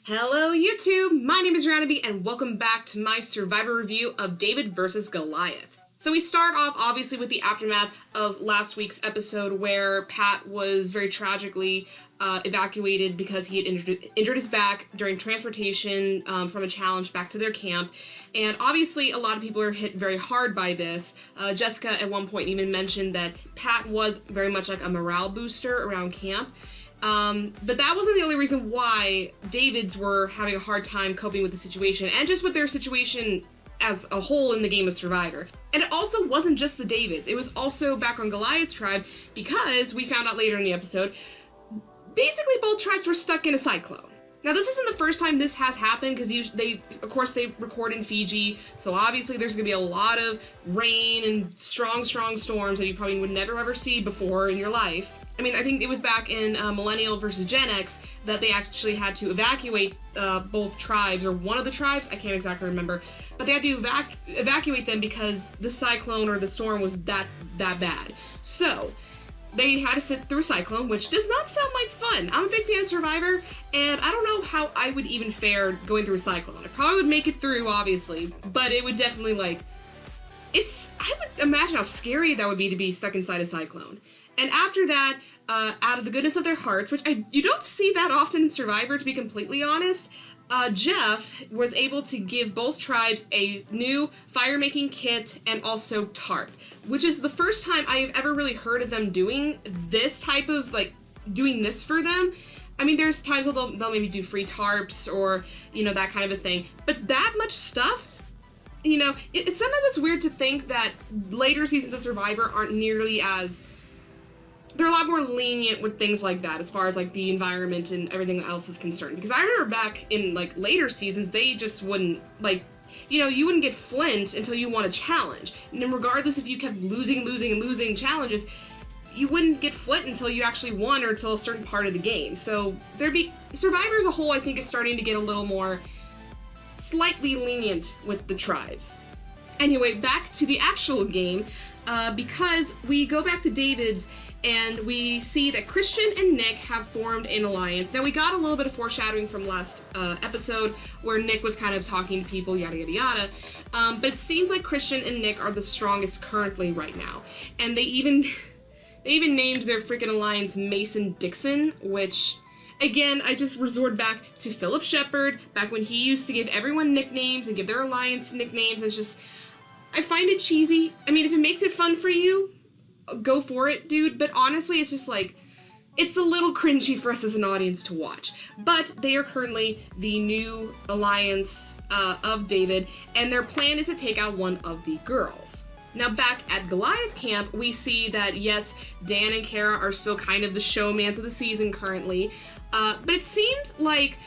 Hello YouTube, my name is rhianaB and welcome back to my Survivor review of David vs. Goliath. So we start off obviously with the aftermath of last week's episode where Pat was very tragically evacuated because he had injured his back during transportation from a challenge back to their camp. And obviously a lot of people are hit very hard by this. Jessica at one point even mentioned that Pat was very much like a morale booster around camp. But that wasn't the only reason why Davids were having a hard time coping with the situation, and just with their situation as a whole in the game of Survivor. And it also wasn't just the Davids, it was also back on Goliath's tribe, because we found out later in the episode, basically both tribes were stuck in a cyclone. Now this isn't the first time this has happened, because they record in Fiji, so obviously there's going to be a lot of rain and strong storms that you probably would never ever see before in your life. I mean, I think it was back in Millennial versus Gen X that they actually had to evacuate both tribes, or one of the tribes, I can't exactly remember, but they had to evacuate them because the cyclone or the storm was that bad. So they had to sit through a cyclone, which does not sound like fun. I'm a big fan of Survivor, and I don't know how I would even fare going through a cyclone. I probably would make it through, obviously, but it would definitely, I would imagine how scary that would be to be stuck inside a cyclone. And after that, out of the goodness of their hearts, which you don't see that often in Survivor, to be completely honest, Jeff was able to give both tribes a new fire-making kit and also tarp, which is the first time I have ever really heard of them doing this type of, doing this for them. I mean, there's times where they'll maybe do free tarps or, that kind of a thing, but that much stuff, sometimes it's weird to think that later seasons of Survivor aren't nearly as... They're a lot more lenient with things like that as far as the environment and everything else is concerned. Because I remember back in later seasons, they just wouldn't you wouldn't get Flint until you won a challenge. And regardless if you kept losing challenges, you wouldn't get Flint until you actually won or until a certain part of the game. So Survivor as a whole, I think, is starting to get a little more slightly lenient with the tribes. Anyway, back to the actual game, because we go back to David's and we see that Christian and Nick have formed an alliance. Now, we got a little bit of foreshadowing from last episode where Nick was kind of talking to people, yada yada yada, but it seems like Christian and Nick are the strongest currently right now. And they even named their freaking alliance Mason-Dixon, which... Again, I just resort back to Philip Shepard, back when he used to give everyone nicknames and give their alliance nicknames. It's just, I find it cheesy. I mean, if it makes it fun for you, go for it, dude. But honestly, it's just it's a little cringy for us as an audience to watch. But they are currently the new alliance of David, and their plan is to take out one of the girls. Now, back at Goliath camp, we see that, yes, Dan and Kara are still kind of the showmans of the season currently, but it seems like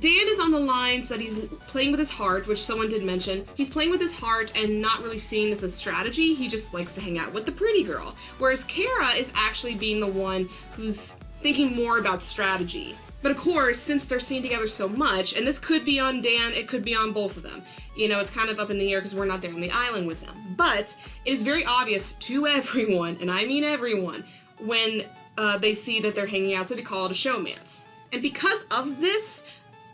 Dan is on the lines that he's playing with his heart, which someone did mention. He's playing with his heart and not really seeing this as strategy. He just likes to hang out with the pretty girl. Whereas Kara is actually being the one who's thinking more about strategy. But of course, since they're seen together so much, and this could be on Dan, it could be on both of them. It's kind of up in the air because we're not there on the island with them. But it is very obvious to everyone, and I mean everyone, when they see that they're hanging out, so they call it a showmance. And because of this,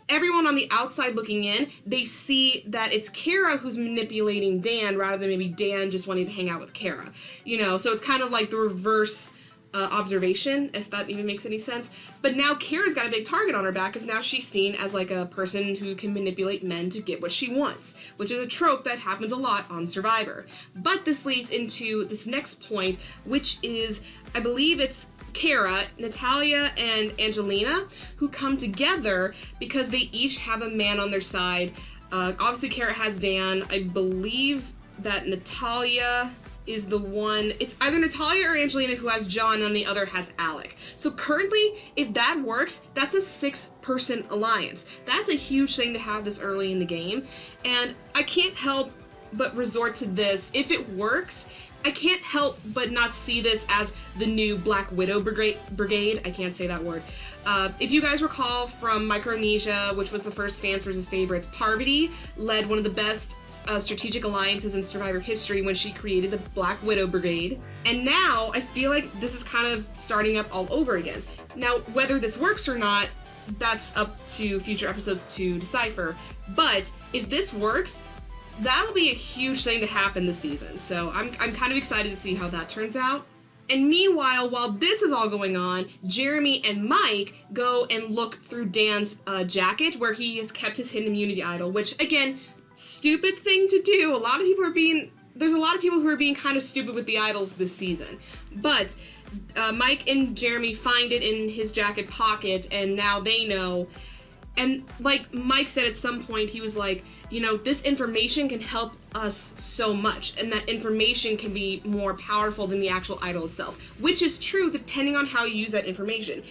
everyone on the outside looking in, they see that it's Kara who's manipulating Dan rather than maybe Dan just wanting to hang out with Kara. So it's kind of like the reverse observation, if that even makes any sense. But now Kara's got a big target on her back because now she's seen as a person who can manipulate men to get what she wants, which is a trope that happens a lot on Survivor. But this leads into this next point, which is, I believe it's Kara, Natalia, and Angelina, who come together because they each have a man on their side. Obviously Kara has Dan. I believe that Natalia is the one, it's either Natalia or Angelina who has John and the other has Alec. So currently, if that works, that's a 6-person alliance. That's a huge thing to have this early in the game. And I can't help but resort to this. If it works, I can't help but not see this as the new Black Widow Brigade. I can't say that word. If you guys recall from Micronesia, which was the first Fans vs. Favorites, Parvati led one of the best strategic alliances in Survivor history when she created the Black Widow Brigade. And now I feel like this is kind of starting up all over again. Now, whether this works or not, that's up to future episodes to decipher. But if this works, that'll be a huge thing to happen this season. So I'm kind of excited to see how that turns out. And meanwhile, while this is all going on, Jeremy and Mike go and look through Dan's jacket where he has kept his hidden immunity idol, which, again, stupid thing to do. There's a lot of people who are being kind of stupid with the idols this season. But Mike and Jeremy find it in his jacket pocket, and now they know. And like Mike said at some point, he was like, you know, this information can help us so much, and that information can be more powerful than the actual idol itself, which is true depending on how you use that information.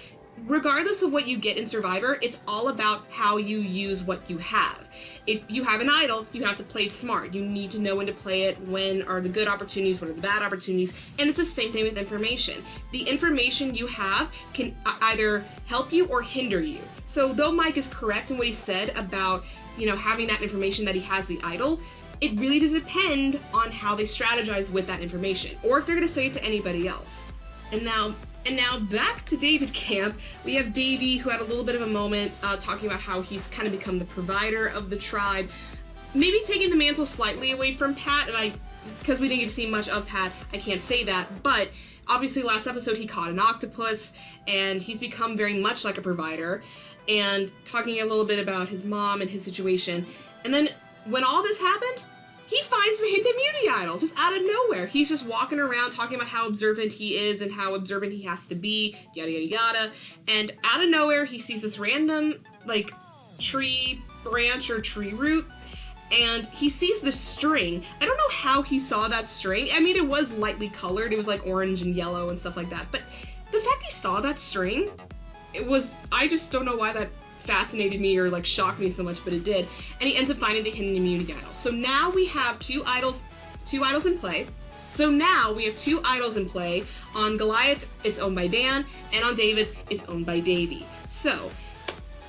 Regardless of what you get in Survivor, it's all about how you use what you have. If you have an idol, you have to play it smart. You need to know when to play it, when are the good opportunities, when are the bad opportunities, and it's the same thing with information. The information you have can either help you or hinder you. So though Mike is correct in what he said about, you know, having that information that he has the idol, it really does depend on how they strategize with that information, or if they're going to say it to anybody else. And now back to David Camp. We have Davey, who had a little bit of a moment talking about how he's kind of become the provider of the tribe, maybe taking the mantle slightly away from Pat, and because we didn't get to see much of Pat, I can't say that, but obviously last episode he caught an octopus, and he's become very much like a provider, and talking a little bit about his mom and his situation. And then when all this happened, he finds the hidden immunity idol just out of nowhere. He's just walking around talking about how observant he is and how observant he has to be, yada yada yada. And out of nowhere, he sees this random, like, tree branch or tree root, and he sees this string. I don't know how he saw that string. I mean, it was lightly colored. It was like orange and yellow and stuff like that. But the fact he saw that string, I just don't know why that fascinated me or like shocked me so much, but it did. And he ends up finding the hidden immunity idol. So now we have two idols in play. On Goliath, it's owned by Dan, and on David's, it's owned by Davey. So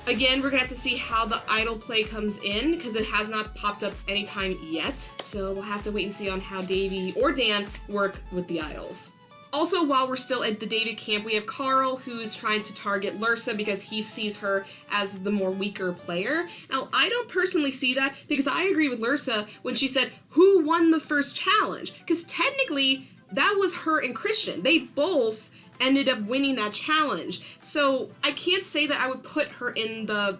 again, we're gonna have to see how the idol play comes in, because it has not popped up anytime yet. So we'll have to wait and see on how Davey or Dan work with the idols. Also, while we're still at the David camp, we have Carl, who's trying to target Lursa because he sees her as the more weaker player. Now, I don't personally see that, because I agree with Lursa when she said, who won the first challenge? Because technically, that was her and Christian. They both ended up winning that challenge. So I can't say that I would put her in the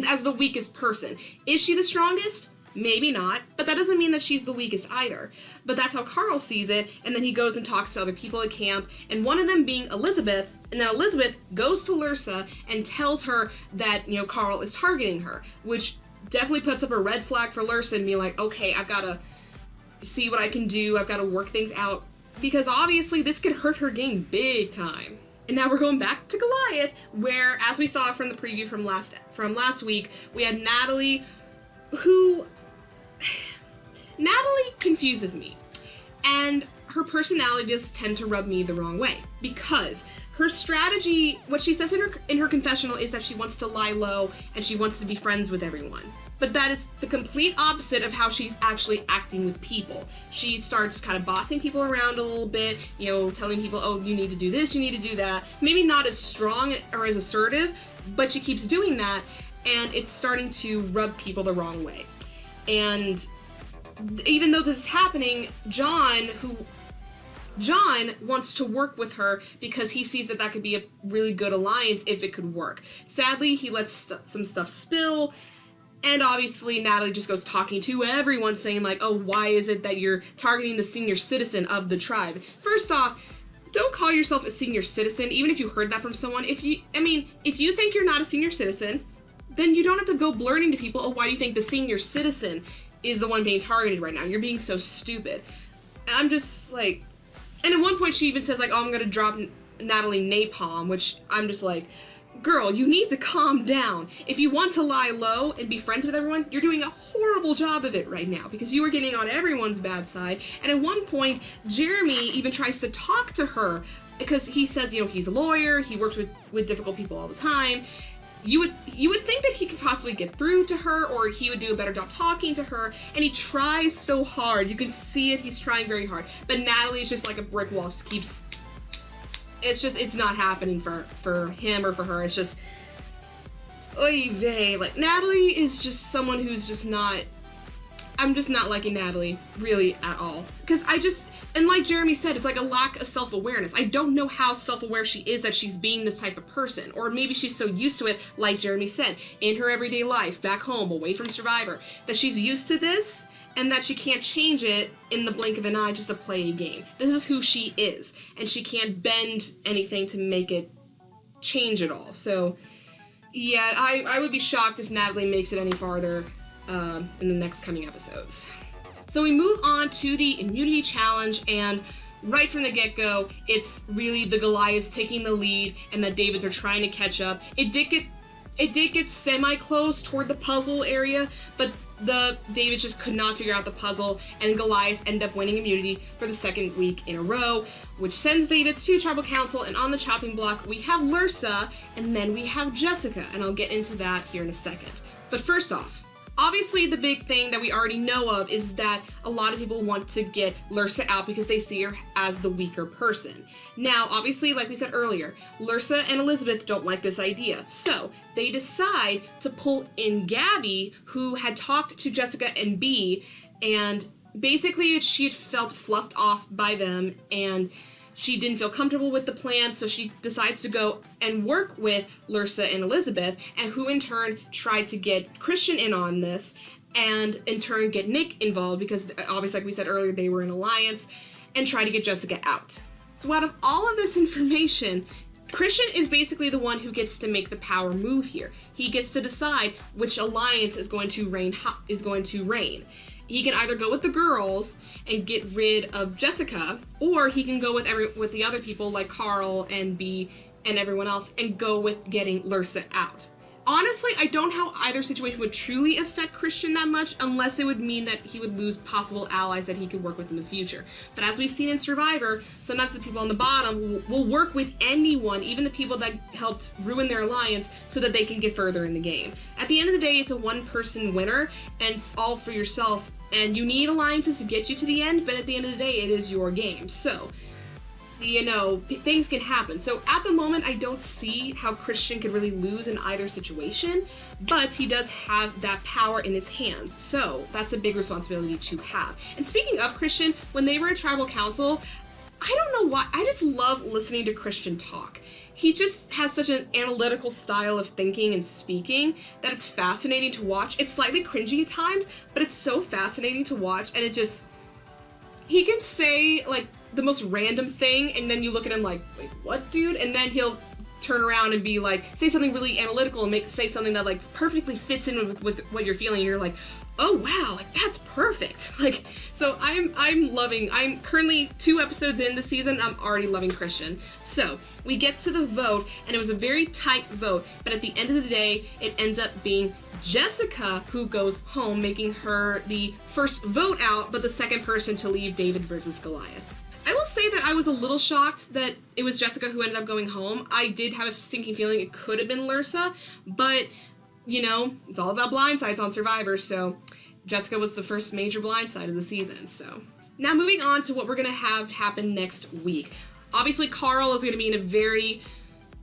as the weakest person. Is she the strongest? Maybe not, but that doesn't mean that she's the weakest either. But that's how Carl sees it, and then he goes and talks to other people at camp, and one of them being Elizabeth, and then Elizabeth goes to Lursa and tells her that, you know, Carl is targeting her, which definitely puts up a red flag for Lursa and being like, okay, I've got to see what I can do, I've got to work things out, because obviously this could hurt her game big time. And now we're going back to Goliath, where, as we saw from the preview from last week, we had Natalie, who... Natalie confuses me, and her personality just tend to rub me the wrong way, because her strategy, what she says in her confessional, is that she wants to lie low and she wants to be friends with everyone. But that is the complete opposite of how she's actually acting with people. She starts kind of bossing people around a little bit, you know, telling people, oh, you need to do this, you need to do that. Maybe not as strong or as assertive, but she keeps doing that, and it's starting to rub people the wrong way. And even though this is happening, John wants to work with her because he sees that could be a really good alliance if it could work. Sadly, he lets some stuff spill, and obviously Natalie just goes talking to everyone, saying like, oh, why is it that you're targeting the senior citizen of the tribe? First off, don't call yourself a senior citizen, even if you heard that from someone. If you think you're not a senior citizen, then you don't have to go blurting to people, oh, why do you think the senior citizen is the one being targeted right now? You're being so stupid. And I'm just like, and at one point she even says like, oh, I'm gonna drop Natalie napalm, which I'm just like, girl, you need to calm down. If you want to lie low and be friends with everyone, you're doing a horrible job of it right now, because you are getting on everyone's bad side. And at one point, Jeremy even tries to talk to her, because he says, you know, he's a lawyer, he works with difficult people all the time. You would think that he could possibly get through to her, or he would do a better job talking to her, and he tries so hard. You can see it, he's trying very hard. But Natalie is just like a brick wall, just keeps, it's not happening for him or for her. It's just, oy vey. Like, Natalie is just someone who's just not... I'm just not liking Natalie, really, at all. Because and like Jeremy said, it's like a lack of self-awareness. I don't know how self-aware she is that she's being this type of person. Or maybe she's so used to it, like Jeremy said, in her everyday life, back home, away from Survivor, that she's used to this, and that she can't change it in the blink of an eye just to play a game. This is who she is, and she can't bend anything to make it change at all. So, yeah, I would be shocked if Natalie makes it any farther in the next coming episodes. So we move on to the immunity challenge, and right from the get-go, it's really the Goliaths taking the lead, and the Davids are trying to catch up. It did get semi-close toward the puzzle area, but the Davids just could not figure out the puzzle, and Goliaths end up winning immunity for the second week in a row, which sends Davids to Tribal Council, and on the chopping block we have Lursa, and then we have Jessica, and I'll get into that here in a second. But first off, obviously the big thing that we already know of is that a lot of people want to get Lursa out because they see her as the weaker person. Now, obviously, like we said earlier, Lursa and Elizabeth don't like this idea, so they decide to pull in Gabby, who had talked to Jessica and B, and basically she had felt fluffed off by them, and she didn't feel comfortable with the plan, so she decides to go and work with Lursa and Elizabeth, and who in turn tried to get Christian in on this, and in turn get Nick involved, because obviously, like we said earlier, they were in alliance, and try to get Jessica out. So out of all of this information, Christian is basically the one who gets to make the power move here. He gets to decide which alliance is going to reign. He can either go with the girls and get rid of Jessica, or he can go with the other people like Carl and B and everyone else and go with getting Lursa out. Honestly, I don't know how either situation would truly affect Christian that much, unless it would mean that he would lose possible allies that he could work with in the future. But as we've seen in Survivor, sometimes the people on the bottom will work with anyone, even the people that helped ruin their alliance, so that they can get further in the game. At the end of the day, it's a one-person winner, and it's all for yourself. And you need alliances to get you to the end, but at the end of the day, it is your game. So, you know, things can happen. So at the moment, I don't see how Christian could really lose in either situation, but he does have that power in his hands. So that's a big responsibility to have. And speaking of Christian, when they were at Tribal Council, I don't know why, I just love listening to Christian talk. He just has such an analytical style of thinking and speaking that it's fascinating to watch. It's slightly cringy at times, but it's so fascinating to watch, and he can say, like, the most random thing, and then you look at him like, wait, what, dude? And then he'll turn around and be like, say something really analytical and say something that, like, perfectly fits in with what you're feeling, and you're like, oh wow, like that's perfect. Like, so I'm currently 2 episodes in this season, I'm already loving Christian. So we get to the vote, and it was a very tight vote, but at the end of the day, it ends up being Jessica who goes home, making her the first vote out, but the second person to leave David versus Goliath. I will say that I was a little shocked that it was Jessica who ended up going home. I did have a sinking feeling it could have been Lursa, but you know, it's all about blindsides on Survivor, so Jessica was the first major blindside of the season, so. Now moving on to what we're gonna have happen next week. Obviously, Carl is gonna be in a very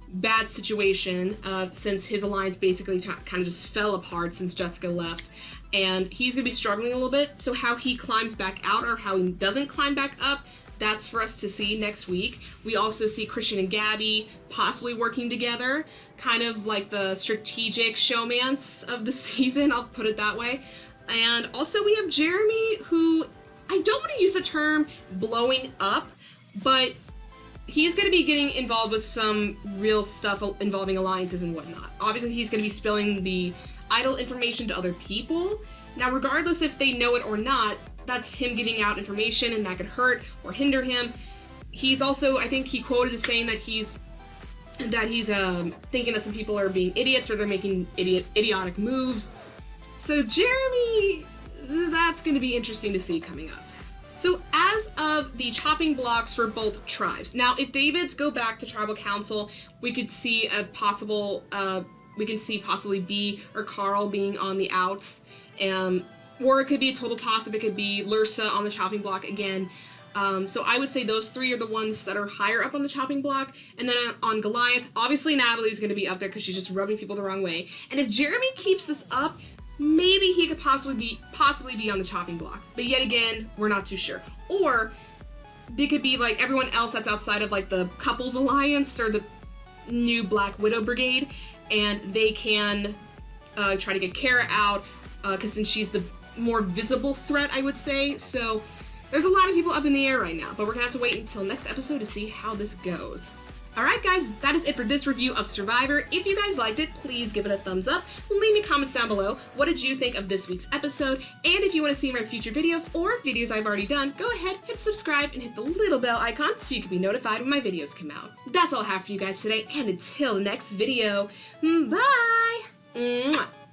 bad situation since his alliance basically kind of just fell apart since Jessica left, and he's gonna be struggling a little bit, so how he climbs back out or how he doesn't climb back up, that's for us to see next week. We also see Christian and Gabby possibly working together, kind of like the strategic showmance of the season, I'll put it that way. And also we have Jeremy, who, I don't want to use the term blowing up, but he's going to be getting involved with some real stuff involving alliances and whatnot. Obviously he's going to be spilling the idle information to other people. Now regardless if they know it or not, that's him giving out information, and that could hurt or hinder him. He's also, I think he quoted as saying that he's thinking that some people are being idiots or they're making idiotic moves. So Jeremy, that's going to be interesting to see coming up. So as of the chopping blocks for both tribes, now if Davids go back to Tribal Council, we could see a possible, we can see possibly B or Carl being on the outs, or it could be a total toss-up. It could be Lursa on the chopping block again. So I would say those three are the ones that are higher up on the chopping block. And then on Goliath, obviously Natalie's going to be up there because she's just rubbing people the wrong way. And if Jeremy keeps this up, maybe he could possibly be on the chopping block. But yet again, we're not too sure. Or they could be like everyone else that's outside of like the couples alliance or the new Black Widow Brigade, and they can try to get Kara out because since she's the more visible threat, I would say. So there's a lot of people up in the air right now, but we're gonna have to wait until next episode to see how this goes. Alright guys, that is it for this review of Survivor. If you guys liked it, please give it a thumbs up. Leave me comments down below. What did you think of this week's episode? And if you want to see my future videos or videos I've already done, go ahead, hit subscribe, and hit the little bell icon so you can be notified when my videos come out. That's all I have for you guys today, and until the next video, bye! Mwah.